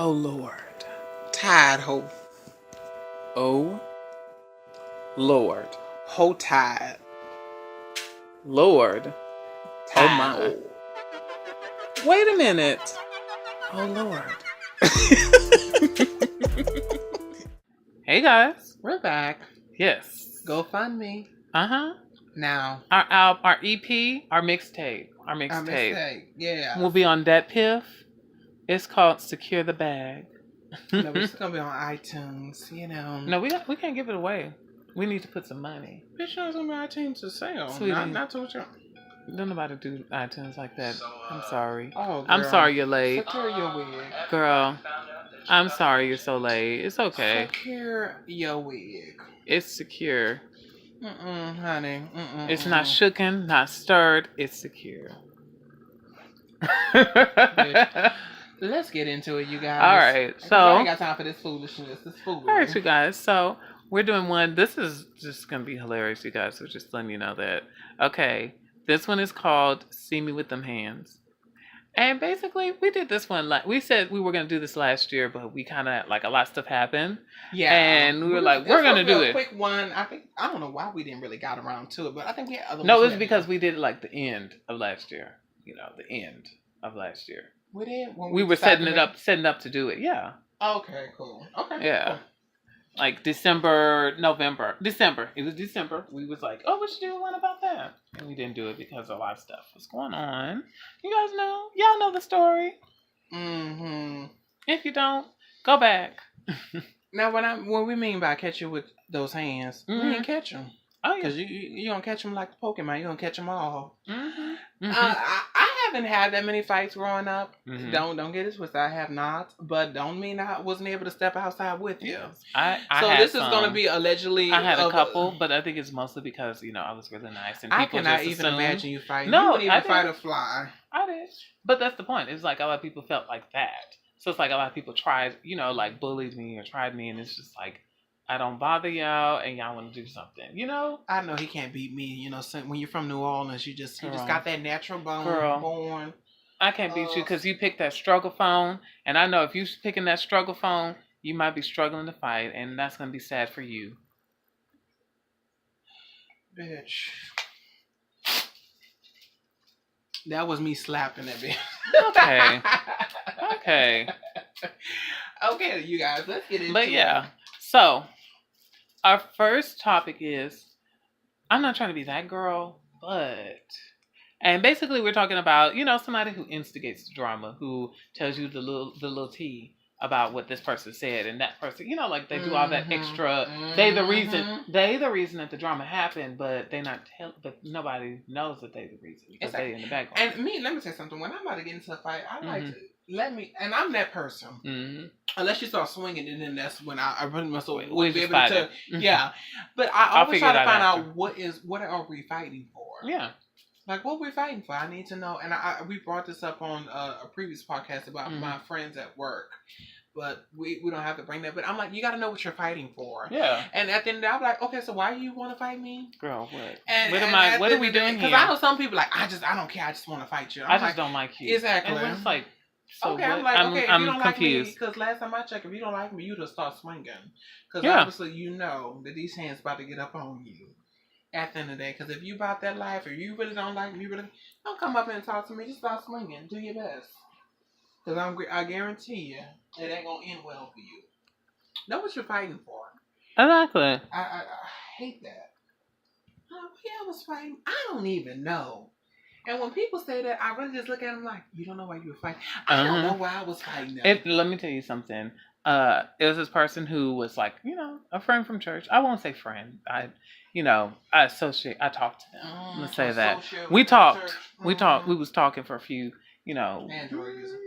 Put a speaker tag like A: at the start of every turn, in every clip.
A: Oh Lord. Tide ho. Oh Lord. Ho tide. Lord. Oh my. Wait a minute. Oh Lord. Hey guys.
B: We're back.
A: Yes.
B: Go fund me.
A: Uh-huh.
B: Now.
A: Our EP, our mixtape. Our
B: mistake. Yeah.
A: will be on that piff. It's called Secure the Bag.
B: No, it's gonna be on iTunes,
A: No, we can't give it away. We need to put some money.
B: Bitch, it's gonna be iTunes to sell.
A: Sweetie.
B: Not to what you.
A: Don't nobody do iTunes like that. I'm sorry.
B: Oh, girl.
A: I'm sorry you're late.
B: Secure your wig.
A: Girl, I'm sorry you're so late. It's okay.
B: Secure your wig.
A: It's secure.
B: Honey.
A: It's not shooken, not stirred. It's secure.
B: Let's get into it, you guys.
A: All right. So
B: I ain't got time for this foolishness. This foolery.
A: All right, you guys. So we're doing one. This is just gonna be hilarious, you guys. So just letting you know that. Okay. This one is called "See Me with Them Hands," and basically we did this one. Like we said, we were gonna do this last year, but we kind of like a lot of stuff happened.
B: Yeah.
A: And we were like, we're gonna do it.
B: Quick one. I don't know why we didn't really got around to it, but I think we had other.
A: No, it was because we did it like the end of last year. You know, the end of last year.
B: We did.
A: We were setting up to do it. Yeah.
B: Okay. Cool. Okay.
A: Yeah. Cool. Like December. It was December. We was like, oh, we should do one about that. And we didn't do it because a lot of stuff was going on. You guys know. Y'all know the story.
B: Mm-hmm.
A: If you don't, go back.
B: Now, what we mean by catch you with those hands, we didn't catch them.
A: Oh, yeah.
B: Because you don't catch them like the Pokemon. You don't catch them all.
A: Mm-hmm. Mm-hmm.
B: I haven't had that many fights growing up.
A: Mm-hmm.
B: Don't get it twisted. I have not, but don't mean I wasn't able to step outside with you.
A: Yes.
B: So this is going to be allegedly.
A: I had a couple, but I think it's mostly because I was really nice and people
B: I cannot
A: just
B: even
A: assumed,
B: imagine you fighting.
A: No,
B: you wouldn't even fight a fly.
A: I did, but that's the point. It's like a lot of people felt like that. So it's like a lot of people tried, like bullied me or tried me, and it's just like. I don't bother y'all, and y'all want to do something,
B: I know he can't beat me, when you're from New Orleans, you just got that natural bone born.
A: I can't beat you because you picked that struggle phone, and I know if you're picking that struggle phone, you might be struggling to fight, and that's going to be sad for you.
B: Bitch. That was me slapping that bitch.
A: Okay.
B: Okay, you guys, let's get into it.
A: But yeah, so... Our first topic is, I'm not trying to be that girl, and basically we're talking about, somebody who instigates the drama, who tells you the little tea about what this person said, and that person, like they do all that extra. Mm-hmm. They the reason that the drama happened, but but nobody knows that they the reason because they in the background.
B: And let me say something. When I'm about to get into a fight, I like to. And I'm that person. Mm-hmm. Unless you start swinging, and then that's when I really must be able to. Yeah, but I always try to find out what are we fighting for?
A: Yeah,
B: like what we're fighting for. I need to know. And we brought this up on a previous podcast about my friends at work, but we don't have to bring that. But I'm like, you got to know what you're fighting for.
A: Yeah.
B: And at the end of the day, I'm like, okay, so why do you want to fight me,
A: girl? What?
B: And
A: what are we doing here?
B: Because I know some people like I don't care. I just want to fight you.
A: I just don't like you.
B: Exactly.
A: And it's like. So
B: okay, I'm like,
A: I'm
B: if you don't
A: confused.
B: like me, because last time I checked, if you don't like me, you just start swinging. Because obviously you know that these hands about to get up on you at the end of the day. Because if you about that life, or you really don't like me, don't come up and talk to me. Just start swinging. Do your best. Because I guarantee you, it ain't going to end well for you. Know what you're fighting for.
A: Exactly.
B: I hate that. I was fighting. I don't even know. And when people say that, I really just look at them like, you don't know why you were fighting. I don't know why I was fighting them.
A: Let me tell you something. It was this person who was like, a friend from church. I won't say friend. I associate. I talked to them. Let's say that. We talked. We talked. We was talking for a few,
B: Android user.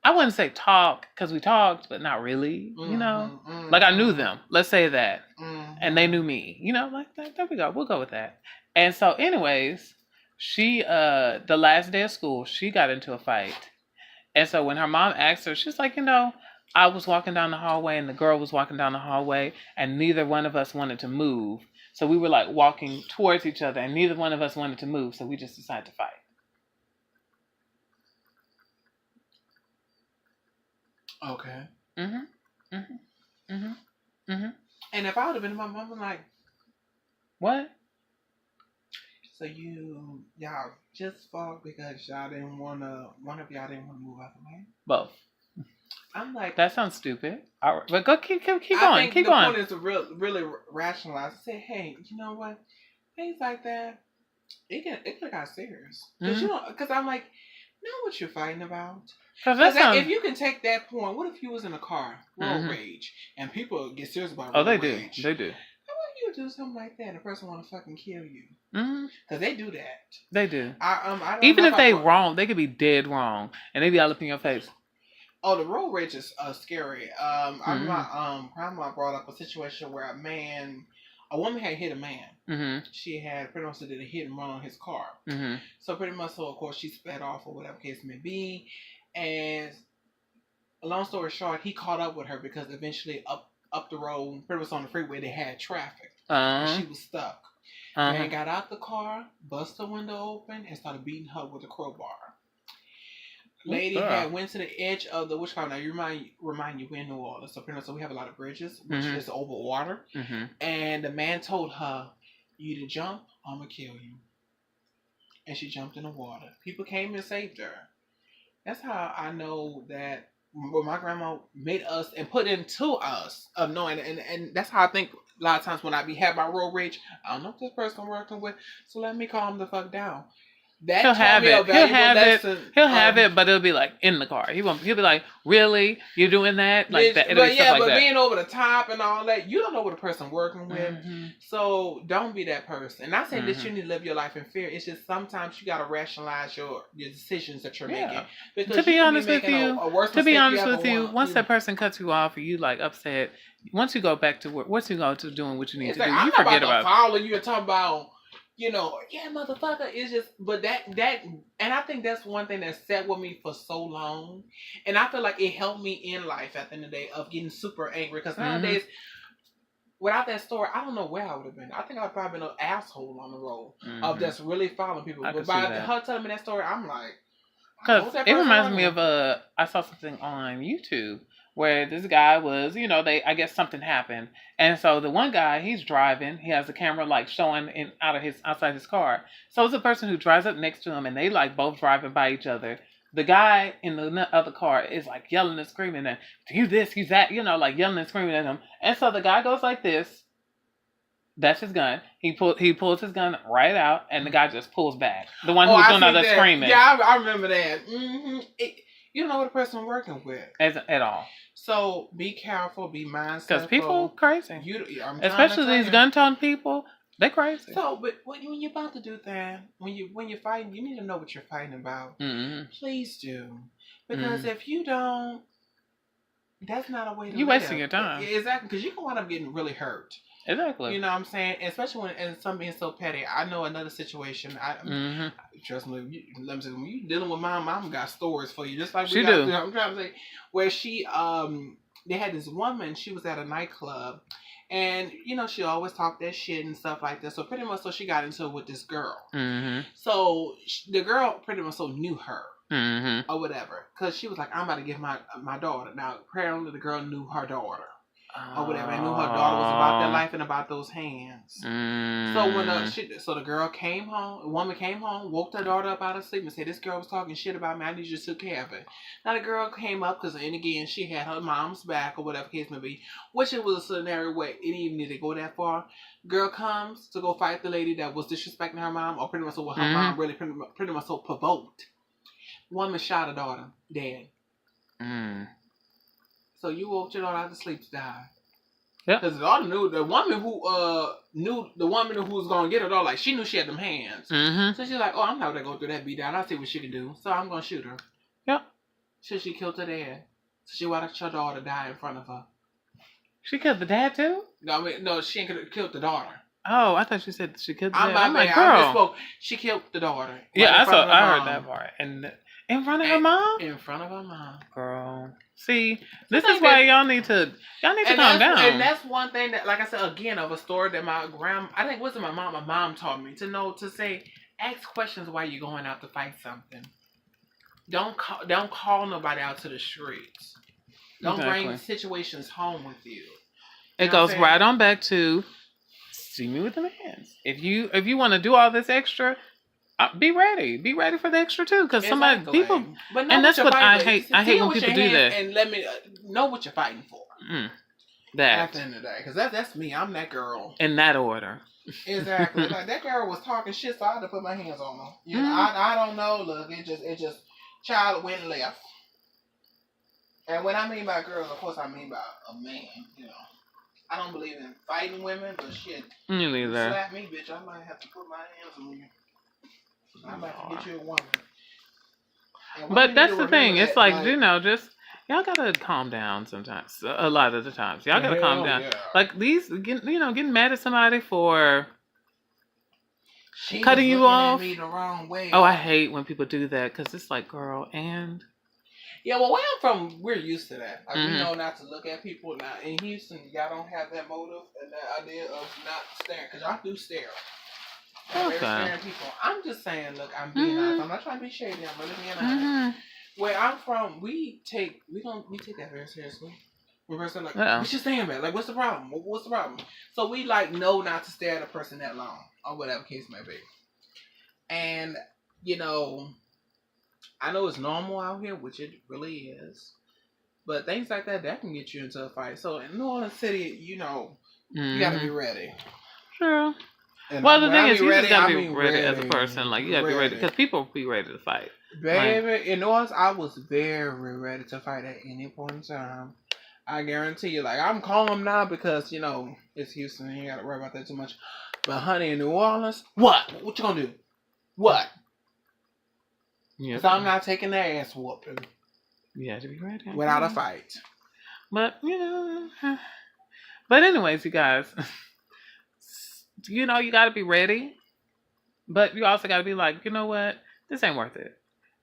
A: I wouldn't say talk because we talked, but not really, Like I knew them. Let's say that. And they knew me, like that. There we go. We'll go with that. And so anyways, she, the last day of school, she got into a fight. And so when her mom asked her, she's like, I was walking down the hallway and the girl was walking down the hallway and neither one of us wanted to move. So we were like walking towards each other and neither one of us wanted to move. So we just decided to fight.
B: Okay.
A: Mm-hmm. Mm-hmm. Mm-hmm. Mm-hmm.
B: And if I would have been my mom, I'm like,
A: what?
B: So y'all just fought because y'all didn't wanna one of y'all didn't want to move out the way?
A: Both.
B: I'm like,
A: that sounds stupid. All right, but go keep going.
B: I think
A: Keep
B: the
A: going.
B: point is to really rationalize. Say, hey, you know what? Things like that, it could have got serious. Because I'm like, know what you're fighting about. Because if you can take that point, what if you was in a car, road rage, and people get serious about road rage?
A: They do.
B: How about you do something like that and the person want to fucking kill you?
A: Mm-hmm.
B: Because they do that.
A: They do.
B: I don't
A: Even
B: know
A: if they wrong, they could be dead wrong, and they be all up in your face.
B: Oh, the road rage is scary. My grandma brought up a situation where a woman had hit a man.
A: Mm-hmm.
B: She had pretty much did a hit and run on his car.
A: Mm-hmm.
B: So pretty much, of course, she sped off or whatever case may be. And long story short, he caught up with her because eventually up the road, pretty much on the freeway, they had traffic. And she was stuck. Man got out the car, busted the window open, and started beating her with a crowbar. Lady had went to the edge of the now you remind you we're in New Orleans, so pretty much we have a lot of bridges, which is over water. Mm-hmm. And the man told her, "You either jump, or I'm gonna kill you." And she jumped in the water. People came and saved her. That's how I know that what my grandma made us and put into us of knowing, and that's how I think a lot of times when I have my road rage, I don't know if this person I'm working with, so let me calm the fuck down. He'll have
A: it, but it'll be like in the car. He'll be like, "Really, you're doing that?" Like that.
B: But being over the top and all that, you don't know what a person working with, so don't be that person. Not saying that you need to live your life in fear. It's just sometimes you gotta rationalize your decisions that you're making. Because
A: to be honest with you, once that person cuts you off or you like upset, once you go back to work, once you go to doing what you need to do, you forget about
B: follow you and talk about. Yeah, motherfucker. It's just, but that, and I think that's one thing that sat with me for so long, and I feel like it helped me in life at the end of the day of getting super angry because nowadays, without that story, I don't know where I would have been. I think I'd probably been an asshole on the road of just really following people. But by her telling me that story, I'm like,
A: because it reminds me of I saw something on YouTube where this guy was, I guess something happened. And so the one guy, he's driving, he has the camera like showing outside his car. So it's a person who drives up next to him and they like both driving by each other. The guy in the other car is like yelling and screaming and you this, you that, like yelling and screaming at him. And so the guy goes like this. That's his gun. He pulls his gun right out and the guy just pulls back. The one who's doing all the screaming.
B: Yeah, I remember that. Mm-hmm. You don't know what a person I'm working with.
A: At all.
B: So be careful, be mindful.
A: Because people crazy. Especially these gun-toting people, they're crazy.
B: So, but when you're about to do that, when you're fighting, you need to know what you're fighting about. Mm-hmm. Please do, because if you don't, that's not a way to live.
A: You're wasting your time.
B: Exactly, because you can wind up getting really hurt.
A: Exactly.
B: You know what I'm saying? Especially when some being so petty. I know another situation. Trust me. Let me say, when you dealing with mom got stories for you. Just like we got. I'm trying to say, where she they had this woman. She was at a nightclub, and she always talked that shit and stuff like that. So pretty much, she got into it with this girl. Mm-hmm. So the girl pretty much knew her. Mm-hmm. Or whatever, because she was like, I'm about to give my daughter. Now apparently the girl knew her daughter. Or whatever. I knew her daughter was about their life and about those hands. So when the girl came home, the woman came home, woke her daughter up out of sleep and said, "This girl was talking shit about me. I need you to take care of it." Now the girl came up because, and again, she had her mom's back or whatever case may be, which it was a scenario where it didn't even need to go that far. Girl comes to go fight the lady that was disrespecting her mom, or pretty much what her mom really pretty much provoked. Woman shot her daughter dead. So you woke your daughter out of sleep to die. Yeah. Because the daughter knew the woman who was gonna get her daughter, like she knew she had them hands. Mm-hmm. So she's like, "Oh, I'm not gonna go through that beat down. I'll see what she can do. So I'm gonna shoot her." Yep. So she killed her dad. So she watched her daughter die in front of her.
A: She killed the dad too?
B: No, she ain't killed the daughter.
A: Oh, I thought she said she killed the dad. I'm like, girl.
B: I misspoke. She killed the daughter.
A: Yeah, I heard that part. And in front of her mom?
B: In front of her mom.
A: Girl. See, this is why y'all need to calm down.
B: And that's one thing that, like I said, again, of a story that my mom taught me to say, ask questions while you're going out to fight something. Don't call nobody out to the streets. Don't bring situations home with you.
A: It goes right on back to see me with the hands. If you want to do all this extra, be ready. Be ready for the extra too, because people. But and that's what I hate. I hate when people do that.
B: And let me know what you're fighting for.
A: That
B: at the end of the day, because that's me. I'm that girl.
A: In that order.
B: Exactly. Like that girl was talking shit, so I had to put my hands on her. You know, I don't know. Look, it just child went left. And what I mean by girls, of course, I mean by a man. You know, I don't believe in fighting women, but shit,
A: you neither.
B: Slap me, bitch. I might have to put my hands on you. I might have to get you a woman.
A: But that's the thing. It's like you know, just y'all gotta calm down sometimes. A lot of the times, y'all gotta calm down. Yeah. Like these, getting mad at somebody for cutting you off.
B: Me the wrong way.
A: Oh, I hate when people do that because it's like, girl, and.
B: Yeah, well, where I'm from, we're used to that. Like, we know not to look at people. Now, in Houston, y'all don't have that motive and that idea of not staring. Because y'all do stare. Okay. Staring people. I'm just saying, look, I'm being honest. I'm not trying to be shady. I'm really being honest. Where I'm from, we take that very seriously. We're like, what you saying, man? Like, what's the problem? What's the problem? So we, like, know not to stare at a person that long. Or whatever case may be. And, I know it's normal out here, which it really is. But things like that can get you into a fight. So in New Orleans City, you gotta be ready.
A: Sure. And well, the thing is, you just gotta be ready as a person. Like, you gotta be ready. Because people be ready to fight.
B: Baby, in New Orleans, I was very ready to fight at any point in time. I guarantee you. Like, I'm calm now because, it's Houston. You ain't gotta worry about that too much. But honey, in New Orleans, what? What you gonna do? What? Because I'm not taking that ass whooping.
A: You have to be ready.
B: Without a fight.
A: But, But anyways, you guys. You got to be ready. But you also got to be like, you know what? This ain't worth it.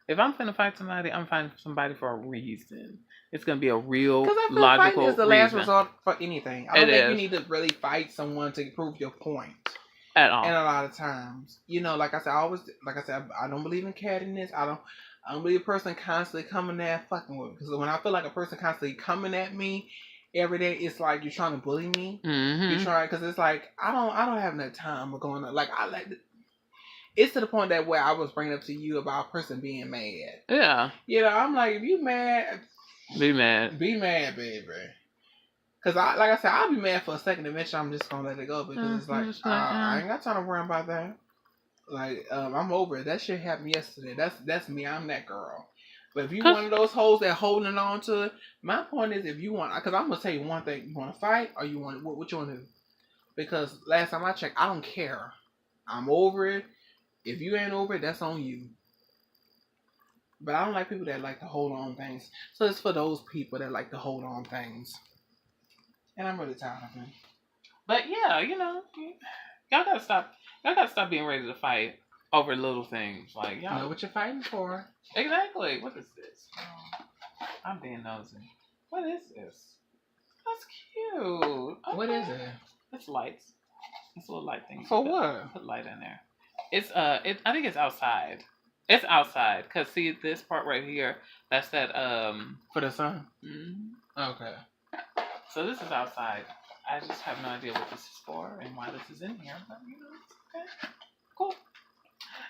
A: If I'm going to fight somebody, I'm fighting somebody for a reason. It's going to be a real logical reason. Because fighting is the last resort for anything. I don't think you need to really fight someone to prove your point. At all.
B: And a lot of times, like I said, I don't believe in cattiness. I don't believe a person constantly coming there fucking with me. Because when I feel like a person constantly coming at me every day, it's like you're trying to bully me. You're trying, because it's like I don't have no time of going on. Like it's to the point that where I was bringing up to you about a person being mad.
A: Yeah.
B: I'm like, if you mad,
A: be mad.
B: Be mad, baby. Because, like I said, I'll be mad for a second. Eventually, I'm just going to let it go. Because it's like, I ain't got time to worry about that. Like, I'm over it. That shit happened yesterday. That's me. I'm that girl. But if you one of those hoes that holding on to it, my point is if you want... Because I'm going to tell you one thing. You want to fight or you want... What you want to do? Because last time I checked, I don't care. I'm over it. If you ain't over it, that's on you. But I don't like people that like to hold on things. So it's for those people that like to hold on things. And I'm really tired of him.
A: But yeah, y'all gotta stop. Y'all gotta stop being ready to fight over little things. Like, y'all
B: know what you're fighting for.
A: Exactly. What is this? I'm being nosy. What is this? That's cute. Okay.
B: What is it?
A: It's lights. It's a little light thing.
B: For what?
A: Put light in there. It's I think it's outside. It's outside. Cause see this part right here. That's that
B: for the sun.
A: Mm-hmm.
B: Okay.
A: So this is outside. I just have no idea what this is for and why this is in here. But, okay. Cool.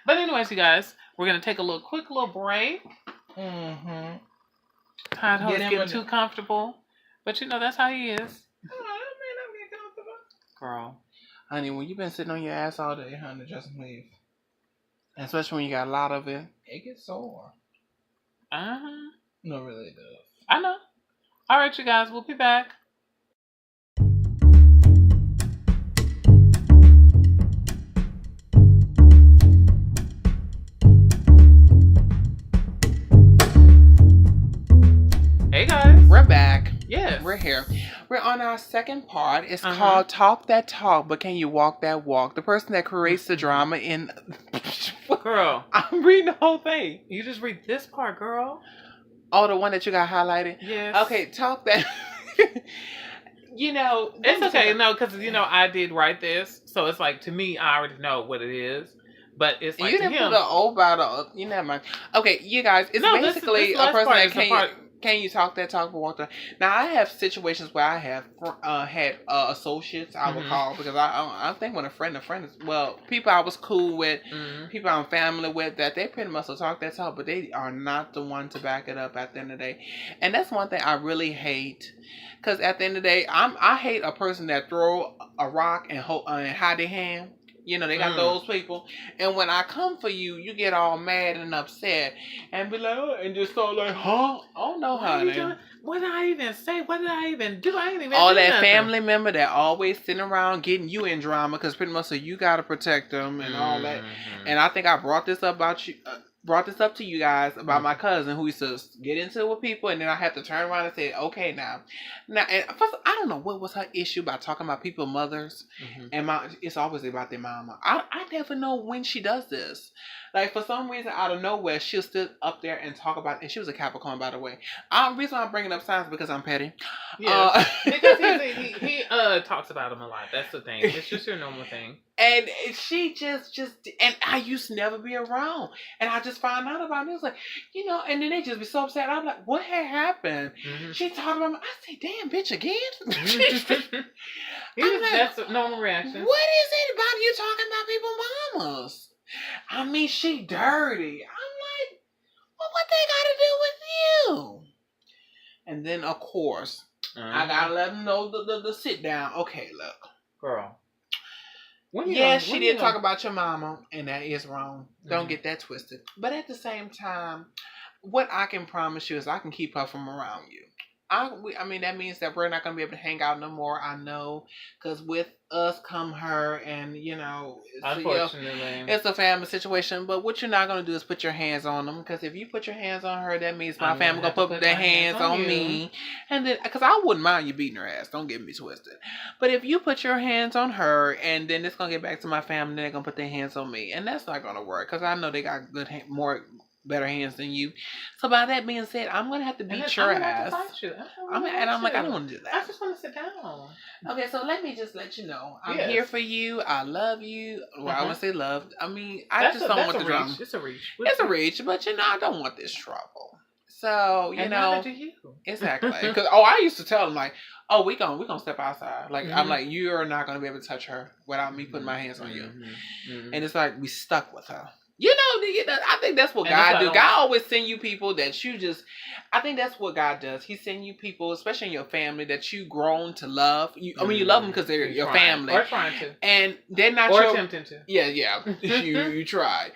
A: But anyways, you guys, we're going to take a quick little break.
B: Mm-hmm.
A: Todd Ho's getting too comfortable. But, that's how he is.
B: Oh, that may not be comfortable.
A: Girl.
B: Honey, when you've been sitting on your ass all day, honey, just leave. And especially when you got a lot of it, it gets sore.
A: Uh-huh.
B: No, really it does.
A: I know. All right, you guys, we'll be back. Hey guys,
B: we're back.
A: Yes,
B: we're here. We're on our second part. It's called Talk That Talk, but Can You Walk That Walk? The person that creates the drama in...
A: Girl.
B: I'm reading the whole thing.
A: You just read this part, girl.
B: Oh, the one that you got highlighted?
A: Yes.
B: Okay, talk that...
A: It's okay. No, because, I did write this. So it's like, to me, I already know what it is. But it's like,
B: you didn't put an O by the... You never mind. Okay, you guys, it's basically a person that can't... Can you talk that talk but walk the? Now I have situations where I have had associates I would call because I think when a friend is people I was cool with, people I'm family with, that they pretty much will talk that talk, but they are not the one to back it up at the end of the day, and that's one thing I really hate. Because at the end of the day, I hate a person that throw a rock and hide their hand. You know, they got those people. And when I come for you, you get all mad and upset and be like, oh, and just start like, huh? Oh, no, honey.
A: What did I even say? What did I even do? I ain't even
B: all
A: do
B: that
A: nothing.
B: Family member that always sitting around getting you in drama because pretty much so you got to protect them and all that. And I think I brought this up about you. Brought this up to you guys about my cousin who used to get into it with people, and then I had to turn around and say, okay, now, and first, I don't know what was her issue about talking about people's mothers, and it's always about their mama. I never know when she does this. Like, for some reason, out of nowhere, she'll sit up there and talk about, and she was a Capricorn, by the way. The reason I'm bringing up signs because I'm petty.
A: Yeah, because he talks about them a lot. That's the thing. It's just your normal thing.
B: And she just, and I used to never be around. And I just found out about it. It was like, you know, and then they just be so upset. I'm like, what had happened? She talked about me. I say, damn, bitch, again?
A: That's a normal reaction.
B: What is it about you talking about people's mamas? I mean, she dirty. I'm like, well, what they got to do with you? And then, of course, I got to let them know the sit down. Okay, look.
A: Girl.
B: She did talk about your mama, and that is wrong. Don't get that twisted. But at the same time, what I can promise you is I can keep her from around you. I mean, that means that we're not going to be able to hang out no more, I know. Because with us come her, and, you know,
A: unfortunately,
B: it's a family situation. But what you're not going to do is put your hands on them. Because if you put your hands on her, that means my family going to put their hands on me. And then, because I wouldn't mind you beating her ass. Don't get me twisted. But if you put your hands on her, and then it's going to get back to my family, then they're going to put their hands on me. And that's not going to work. Because I know they got better hands than you. So by that being said, I'm gonna have to beat your ass. I'm like, I don't want to do that.
A: I just want to sit down.
B: Okay, so let me just let you know, I'm here for you. I love you. Well, I would say love. I mean, I just don't want the drama.
A: It's a reach.
B: It's a reach, but you know, I don't want this trouble. So you know,
A: neither do you.
B: Exactly. Because I used to tell them like, oh, we gonna step outside. Like I'm like, you're not gonna be able to touch her without me putting my hands on you. And it's like we stuck with her. You know, I think that's what God do. God always send you people that you just, I think that's what God does. He send you people, especially in your family, that you grown to love. I mean, you love them because they're your family.
A: Or trying to.
B: And they're not
A: attempting to.
B: Yeah. you tried.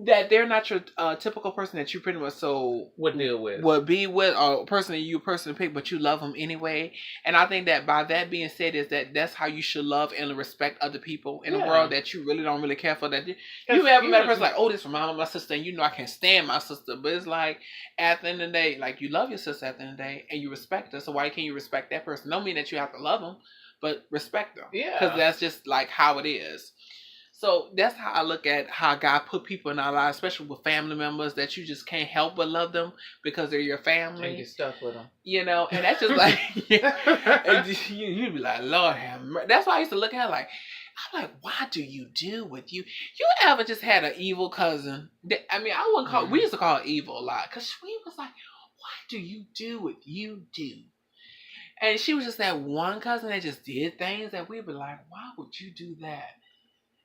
B: That they're not your typical person that you pretty much
A: would deal with,
B: would be with, or person that you person pick, but you love them anyway. And I think that by that being said, is that's how you should love and respect other people in a world that you really don't really care for. That you ever met a person like, oh, this from my sister, and you know I can't stand my sister, but it's like at the end of the day, like you love your sister at the end of the day, and you respect her. So why can't you respect that person? Don't mean that you have to love them, but respect them. Yeah, because that's just like how it is. So that's how I look at how God put people in our lives, especially with family members that you just can't help but love them because they're your family.
A: And you're stuck with them.
B: You know, and that's just like, and you'd be like, Lord have mercy. That's why I used to look at her like, I'm like, why do you do what you ever just had an evil cousin? I mean, I wouldn't call, we used to call her evil a lot because we was like, why do you do what you do? And she was just that one cousin that just did things that we'd be like, why would you do that?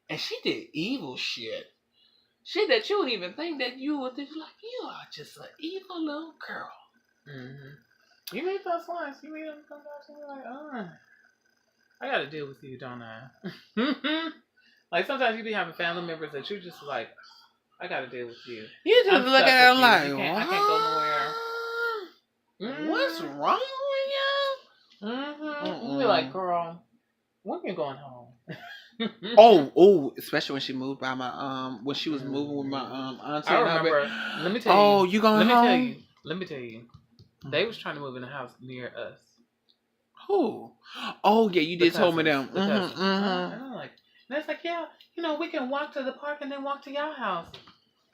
B: And she did evil shit. Shit that you wouldn't even think that you would think, like, you are just an evil little girl.
A: Mm-hmm. You meet those lines. You meet them come back and you're like, I gotta deal with you, don't I? Like, sometimes you be having family members that you just like, I gotta deal with you.
B: You just look at them like,
A: I can't go nowhere.
B: What's wrong with you?
A: You be like, girl, when you going home?
B: Especially when she moved by my when she was moving with my auntie.
A: I remember. Let me tell you.
B: Oh, you going home?
A: Let me tell you. They was trying to move in a house near us.
B: Who? Oh yeah, you did tell me them.
A: And I'm like, and it's like, yeah, you know, we can walk to the park and then walk to your house.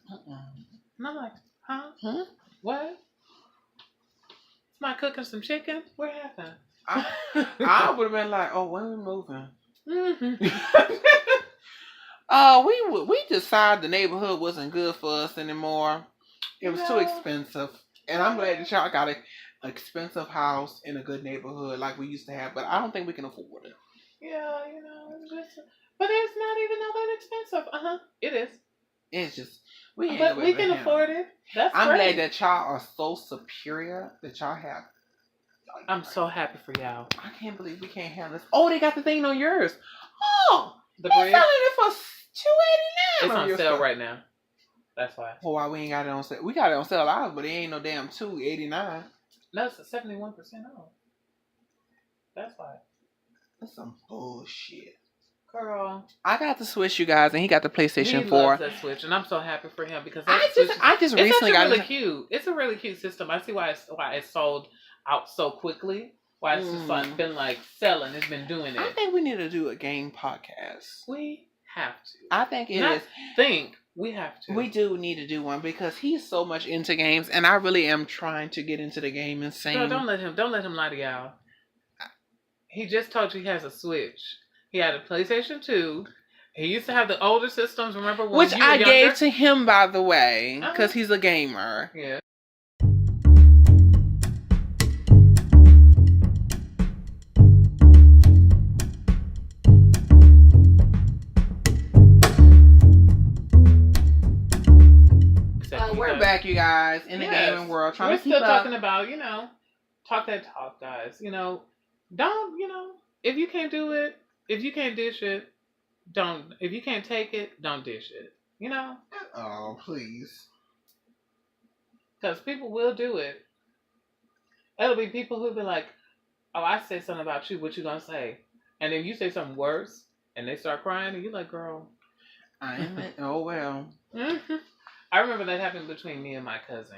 A: And I'm like, huh? What? Somebody cooking some chicken? What happened?
B: I would have been like, oh, when we moving? We decided the neighborhood wasn't good for us anymore. It was too expensive, and I'm glad that y'all got it. expensive house in a good neighborhood like we used to have, but I don't think we can afford it.
A: Yeah, it's just, but it's not even all that expensive. It is.
B: It's just
A: but we can afford it. I'm
B: glad that y'all are so superior that y'all have.
A: I'm so happy for y'all.
B: I can't believe we can't have this. Oh, they got the thing on yours. Oh,
A: they're selling
B: it for $289.
A: It's on sale right now. That's why.
B: Well, why we ain't got it on sale? We got it on sale ours, but it ain't no damn $289.
A: No, it's 71% off. That's why.
B: That's some bullshit.
A: Girl,
B: I got the Switch, you guys, and he got the PlayStation 4.
A: He loves that Switch, and I'm so happy for him because
B: I just recently got
A: really cute. It's a really cute system. I see why it's sold out so quickly. Why it's just been selling. It's been doing it.
B: I think we need to do a game podcast.
A: We have to.
B: I think we have to. We do need to do one because he's so much into games, and I really am trying to get into the game and sing.
A: No, don't let him lie to y'all. He just told you he has a Switch. He had a PlayStation 2. He used to have the older systems, remember?
B: Which I gave to him, by the way, because he's a gamer.
A: Yeah.
B: We're back, you guys, in the gaming world.
A: We're still talking about, talk that talk, guys. Don't, if you can't do it, if you can't dish it, don't. If you can't take it, don't dish it.
B: Oh, please.
A: Because people will do it. It'll be people who'll be like, oh, I said something about you. What you gonna say? And then you say something worse, and they start crying, and you're like, girl.
B: Oh, well.
A: I remember that happened between me and my cousin.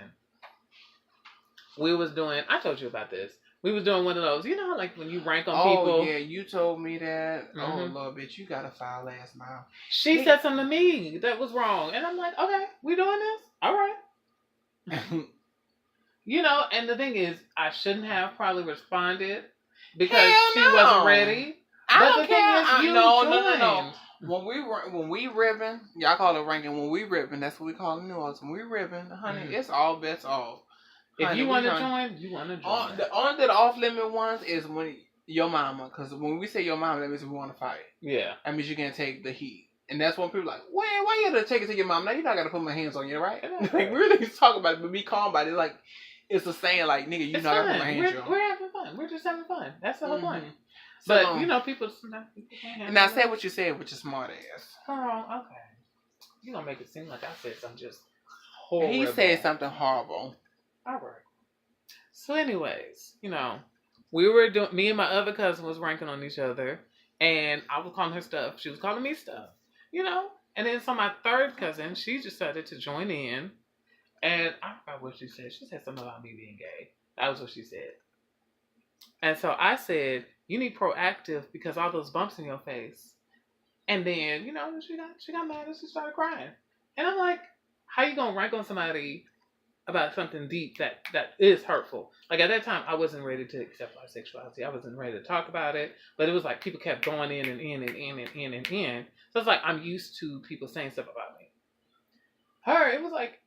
A: I told you about this. We was doing one of those, like when you rank on people.
B: Oh, yeah, you told me that. Mm-hmm. Oh, Lord, bitch, you got a foul ass mouth.
A: She said something to me that was wrong. And I'm like, okay, we doing this? All right. And the thing is, I shouldn't have probably responded because she wasn't ready.
B: But the thing is, no. When we ribbon, y'all call it ranking. When we ribbon, that's what we call it in New Orleans. When we ribbon, honey, it's all bets off.
A: If you want to join, you want to join.
B: The only off limit ones is when your mama, because when we say your mama, that means we want to fight. Yeah, that means you can't take the heat, and that's when people are like, why you gotta take it to your mom? Now you're not gonna put my hands on you, right? Like we really talk about it, but be calm about it. Like it's a saying, like nigga, you're not gonna put my hands on.
A: We're having fun. We're just having fun. That's the whole point. But people can't handle.
B: Now say what you said with your smart ass.
A: Girl, okay. You gonna make it seem like I said something just horrible.
B: He said something horrible.
A: All right. So anyways, we were doing, me and my other cousin was ranking on each other, and I was calling her stuff. She was calling me stuff, and then so my third cousin, she decided to join in, and I forgot what she said. She said something about me being gay. That was what she said. And so I said, you need proactive because all those bumps in your face. And then, she got mad and she started crying. And I'm like, how you gonna rank on somebody about something deep that is hurtful? Like at that time, I wasn't ready to accept my sexuality. I wasn't ready to talk about it. But it was like people kept going in and in and in and in and in. So it's like I'm used to people saying stuff about me. It was like,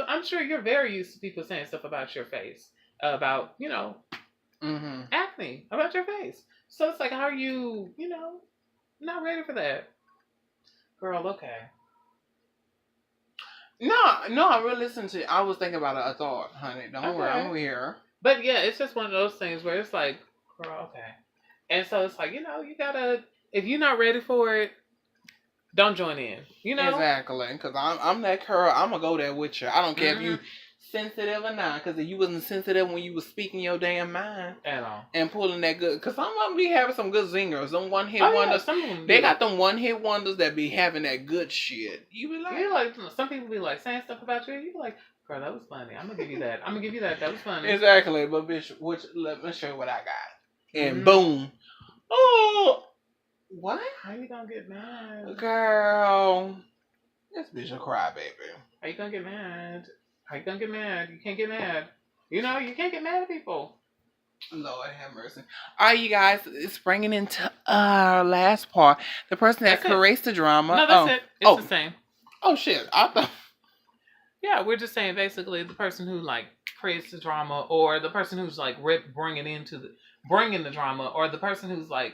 A: I'm sure you're very used to people saying stuff about your face. About, acne about your face. So it's like, how are you, not ready for that? Girl, okay.
B: No, I really listened to you. I was thinking about a thought, honey. Don't worry, I'm here.
A: But yeah, it's just one of those things where it's like, girl, okay. And so it's like, you gotta, if you're not ready for it, don't join in.
B: Exactly. Because I'm that girl. I'm going to go there with you. I don't care if you sensitive or not, because if you wasn't sensitive when you was speaking your damn mind
A: at all
B: and pulling that good, because some of them be having some good zingers, them one hit wonders. Some of them got them one hit wonders that be having that good shit. You be like,
A: some people be like saying stuff about you. You be like, girl, that was funny. I'm gonna give you that. That was funny.
B: Exactly, but bitch, let me show you what I got. And boom. Oh, what?
A: How you gonna get mad,
B: girl? This bitch a crybaby.
A: How you gonna get mad? How you gonna get mad? You can't get mad. You can't get mad at people.
B: Lord have mercy. All right, you guys, it's bringing into our last part. The person that creates the drama.
A: No, that's it. It's the same.
B: Oh, shit. I thought.
A: Yeah, we're just saying basically the person who like creates the drama, or the person who's like bringing the drama, or the person who's like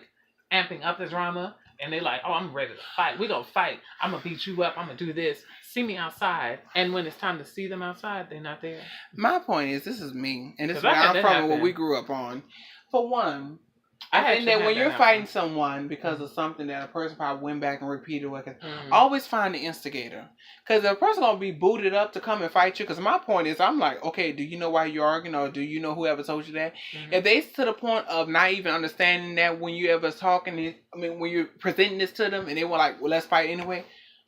A: amping up the drama, and they like, oh, I'm ready to fight. We gonna fight. I'm gonna beat you up. I'm gonna do this. See me outside. And when it's time to see them outside, they're not there.
B: My point is, this is me, and this is where I'm from, and what we grew up on. For one, I think that when you're fighting someone because of something that a person probably went back and repeated, always find the instigator. Because if a person gonna be booted up to come and fight you, because my point is, I'm like, okay, do you know why you're arguing, or do you know whoever told you that? If they to the point of not even understanding that when you ever talking, when you're presenting this to them, and they were like, well, let's fight anyway,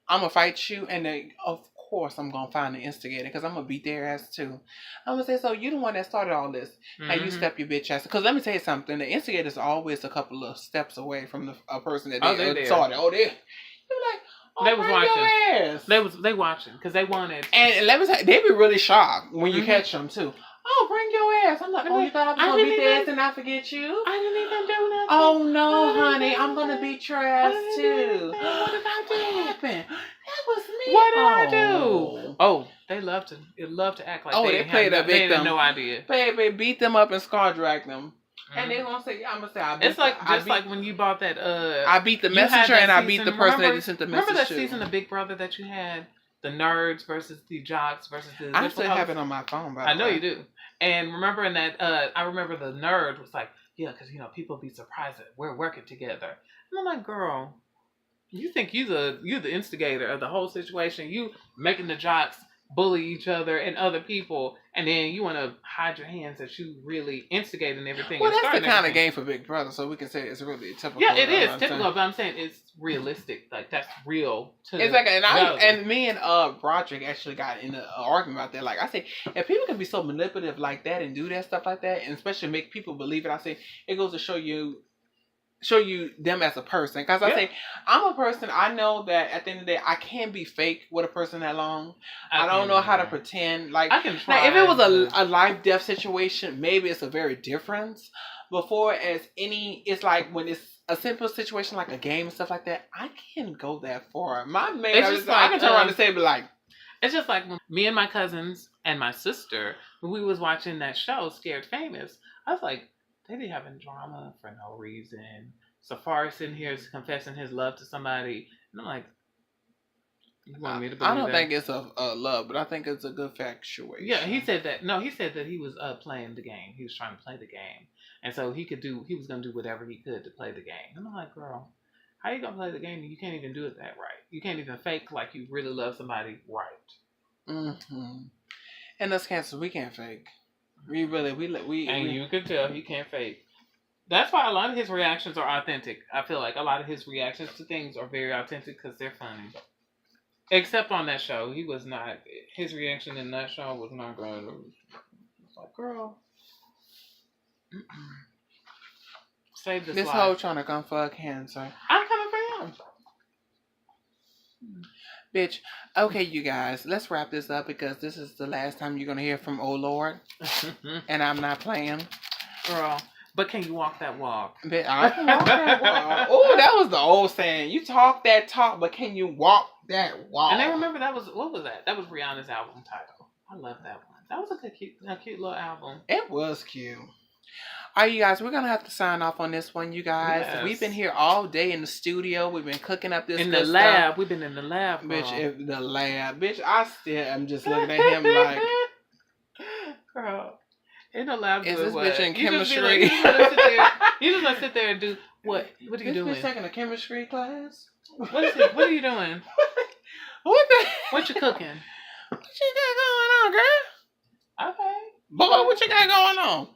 B: I'm gonna fight you, and they, of course I'm gonna find the instigator, because I'm gonna beat their ass too. I'm gonna say, so you the one that started all this, and you step your bitch ass. Because let me tell you something, the instigator is always a couple of steps away from a person that they started. Oh, they're like, oh,
A: they was watching.
B: Your ass.
A: They watching because they wanted.
B: And let me tell you, they be really shocked when you catch them too. Oh, bring your ass. I'm like, oh, you thought I was gonna beat their ass and not forget you?
A: I didn't even do nothing.
B: Oh no, honey, I'm gonna beat your ass too.
A: What did I do?
B: What happened? That was me.
A: What did I do? Oh, they love to act like
B: they play the victim.
A: They had no idea.
B: Baby, beat them up and scar drag them. And they're gonna say, I'm gonna say, I beat
A: it's like like when you bought that.
B: I beat the messenger and I beat the person that you sent the message to.
A: Remember that season of Big Brother that you had? The nerds versus the jocks versus the.
B: I still have it on my phone. By the way.
A: I know you do. And remember in that, I remember the nerd was like, yeah, because people be surprised that we're working together. And I'm like, girl, you think you the instigator of the whole situation? You making the jocks bully each other and other people, and then you want to hide your hands that you really instigating everything.
B: Well, that's the kind of game for Big Brother, so we can say it's really typical.
A: Yeah, it is typical, but I'm saying it's realistic. Like, that's real.
B: Exactly. And me and Broderick actually got in an argument about that. Like, I say, if people can be so manipulative like that and do that stuff like that, and especially make people believe it, I say it goes to show you them as a person. Because I say, I'm a person, I know that at the end of the day, I can't be fake with a person that long. I don't know how to pretend. Like,
A: I can try.
B: Now, if it was a life-death situation, maybe it's a very difference. Before as any, it's like when it's a simple situation like a game and stuff like that, I can't go that far. My man, I can turn around and say, but like,
A: it's just like when me and my cousins and my sister, when we was watching that show, Scared Famous, I was like, they be having drama for no reason. Safari sitting here is confessing his love to somebody. And I'm like, you want me to believe
B: I don't think it's a love, but I think it's a good factuation.
A: Yeah, he said that. No, he said that he was playing the game. He was trying to play the game. And so he was going to do whatever he could to play the game. And I'm like, girl, how you going to play the game and you can't even do it that right? You can't even fake like you really love somebody right.
B: Mm-hmm. And us cancers, we can't fake. We
A: you can tell he can't fake. That's why a lot of his reactions are authentic. I feel like a lot of his reactions to things are very authentic because they're funny. Except on that show, he was not. His reaction in that show was not good. It's like, girl, save this life.
B: Hoe trying to come for a cancer.
A: I'm coming for him.
B: Bitch. Okay, you guys, let's wrap this up because this is the last time you're going to hear from Oh Lord. And I'm not playing.
A: Girl, but can you walk that walk?
B: Bitch, I can walk that walk. Oh, that was the old saying. You talk that talk, but can you walk that walk?
A: And I remember what was that? That was Rihanna's album title. I love that one. That was a cute little album.
B: It was cute. All right, you guys, we're going to have to sign off on this one, you guys. Yes. We've been here all day in the studio. We've been cooking up this
A: in the lab. Stuff. We've been in the lab, girl.
B: Bitch, the lab. Bitch, I still am just looking at him like...
A: Girl, in the lab
B: is this
A: what?
B: Bitch in
A: you
B: chemistry?
A: You just gonna sit there and do what? What are you doing?
B: This bitch taking a chemistry class?
A: What are you doing? What you cooking?
B: What you got going on, girl?
A: Okay.
B: Boy, what you got going on?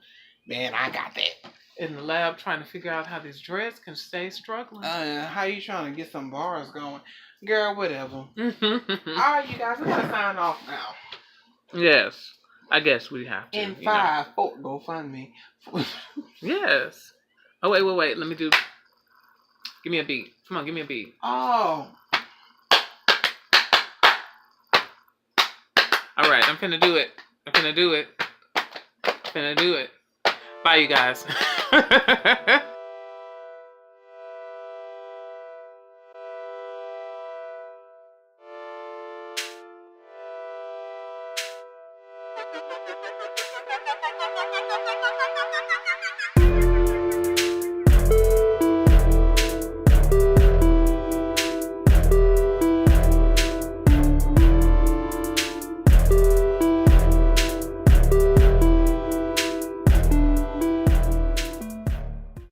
B: Man, I got that.
A: In the lab trying to figure out how these dreads can stay struggling.
B: How you trying to get some bars going? Girl, whatever. All right, you guys, we gotta sign off now.
A: Yes. I guess we have to.
B: In 5, 4, go fund me.
A: Yes. Oh, wait. Let me do... Give me a beat. Come on, give me a beat.
B: Oh.
A: All right, I'm finna do it. Bye, you guys.